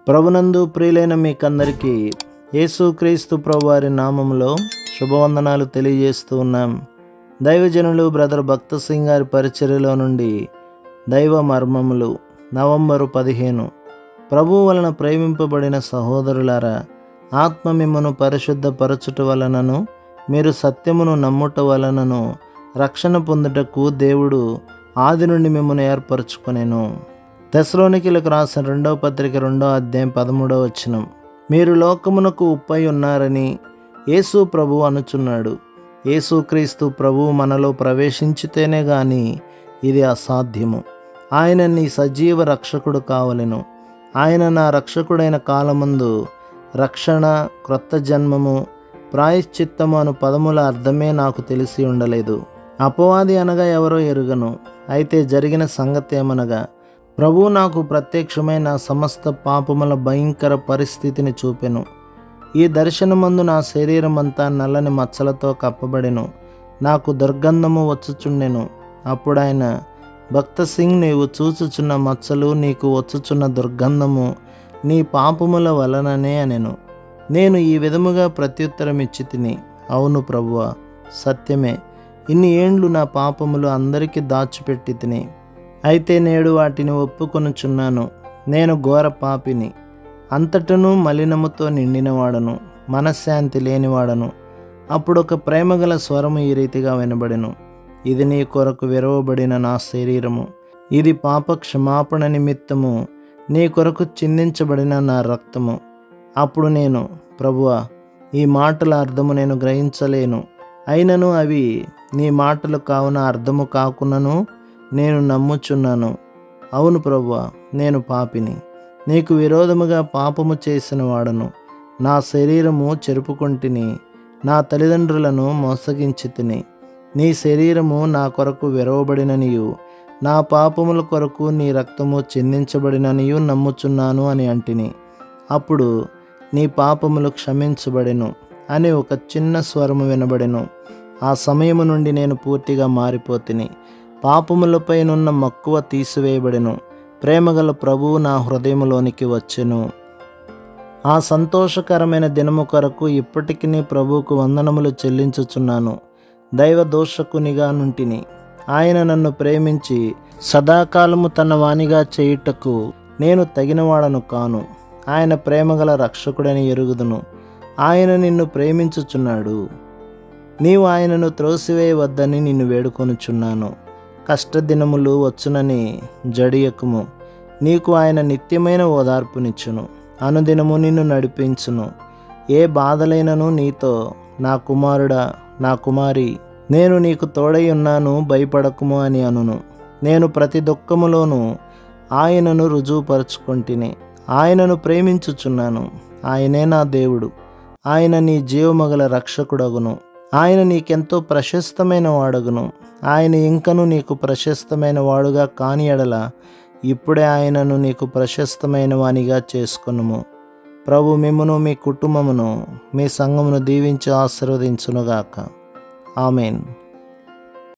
ప్రభునందు ప్రియులైన మీకందరికీ యేసుక్రీస్తు ప్రభువారి నామములో శుభవందనాలు తెలియజేస్తూ ఉన్నాం. దైవజనులు బ్రదర్ భక్త సింగ్ గారి పరిచర్యలో నుండి దైవ మర్మములు నవంబరు 15. ప్రభువు వలన ప్రేమింపబడిన సహోదరులారా, ఆత్మ మిమ్మును పరిశుద్ధపరచుట వలనను మీరు సత్యమును నమ్ముట వలనను రక్షణ పొందుటకు దేవుడు ఆది నుండి మిమ్మును ఏర్పరచుకొనెను. తెస్సలోనికీయులకు రాసిన 2వ పత్రిక 2వ అధ్యాయం 13వ వచనం. మీరు లోకమునకు ఉప్పై ఉన్నారని యేసు ప్రభువు అనుచున్నాడు. యేసుక్రీస్తు ప్రభువు మనలో ప్రవేశించితేనే గాని ఇది అసాధ్యము. ఆయన నీ సజీవ రక్షకుడు కావలెను. ఆయన నా రక్షకుడైన కాలమందు రక్షణ, క్రొత్త జన్మము, ప్రాయశ్చిత్తము అను పదముల అర్థమే నాకు తెలిసి ఉండలేదు. అపవాది అనగా ఎవరో ఎరుగను. అయితే జరిగిన సంగతి ఏమనగా, ప్రభువు నాకు ప్రత్యక్షమై నా సమస్త పాపముల భయంకర పరిస్థితిని చూపెను. ఈ దర్శనమందు నా శరీరమంతా నల్లని మచ్చలతో కప్పబడెను. నాకు దుర్గంధము వచ్చుచుండెను. అప్పుడు ఆయన, భక్త సింగ్, నీవు చూచుచున్న మచ్చలు, నీకు వచ్చుచున్న దుర్గంధము నీ పాపముల వలననే అనెను. నేను ఈ విధముగా ప్రత్యుత్తరం ఇచ్చి తిని, అవును ప్రభువా, సత్యమే. ఇన్ని ఏండ్లు నా పాపములు అందరికీ దాచిపెట్టి తిని, అయితే నేడు వాటిని ఒప్పుకొనుచున్నాను. నేను ఘోర పాపిని, అంతటను మలినముతో నిండినవాడను, మనశ్శాంతి లేనివాడను. అప్పుడు ఒక ప్రేమగల స్వరము ఈ రీతిగా వినబడెను, ఇది నీ కొరకు విరవబడిన నా శరీరము, ఇది పాప క్షమాపణ నిమిత్తము నీ కొరకు చిందించబడిన నా రక్తము. అప్పుడు నేను, ప్రభువా, ఈ మాటల అర్థము నేను గ్రహించలేను, అయినను అవి నీ మాటలు కావున అర్థము కాకున్నను నేను నమ్ముచున్నాను. అవును ప్రభువా, నేను పాపిని, నీకు విరోధముగా పాపము చేసిన వాడను. నా శరీరము చెరుపుకొంటిని, నా తల్లిదండ్రులను మోసగించి తిని. నీ శరీరము నా కొరకు విరవబడిననియు, నా పాపముల కొరకు నీ రక్తము చిందించబడిననియు నమ్ముచున్నాను అని అంటిని. అప్పుడు నీ పాపములు క్షమించబడెను అని ఒక చిన్న స్వరము వినబడెను. ఆ సమయము నుండి నేను పూర్తిగా మారిపోతిని. పాపములపైనున్న మక్కువ తీసివేయబడెను. ప్రేమగల ప్రభువు నా హృదయములోనికి వచ్చెను. ఆ సంతోషకరమైన దినము కొరకు ఇప్పటికీ ప్రభువుకు వందనములు చెల్లించుచున్నాను. దైవ దోషకునిగా నుంటిని. ఆయన నన్ను ప్రేమించి సదాకాలము తన వానిగా చేయుటకు నేను తగినవాడను కాను. ఆయన ప్రేమగల రక్షకుడని ఎరుగుదును. ఆయన నిన్ను ప్రేమించుచున్నాడు. నీవు ఆయనను త్రోసివేయవద్దని నిన్ను వేడుకొనుచున్నాను. కష్టదినములు వచ్చునని జడియకుము. నీకు ఆయన నిత్యమైన ఓదార్పునిచ్చును. అనుదినము నిన్ను నడిపించును. ఏ బాధలైనను నీతో, నా కుమారుడా, నా కుమారి, నేను నీకు తోడై ఉన్నాను, భయపడకుము అని అనును. నేను ప్రతి దుఃఖములోనూ ఆయనను రుజువుపరచుకొంటిని. ఆయనను ప్రేమించుచున్నాను. ఆయనే నా దేవుడు. ఆయన నీ జీవమగల రక్షకుడగును. ఆయన నీకెంతో ప్రశస్తమైన వాడగును. ఆయన ఇంకను నీకు ప్రశస్తమైన వాడుగా కాని ఎడల ఇప్పుడే ఆయనను నీకు ప్రశస్తమైన వానిగా చేసుకొనుము. ప్రభు మిమ్మును, మీ కుటుంబమును, మీ సంఘమును దీవించి ఆశీర్వదించునుగాక. ఆమేన్.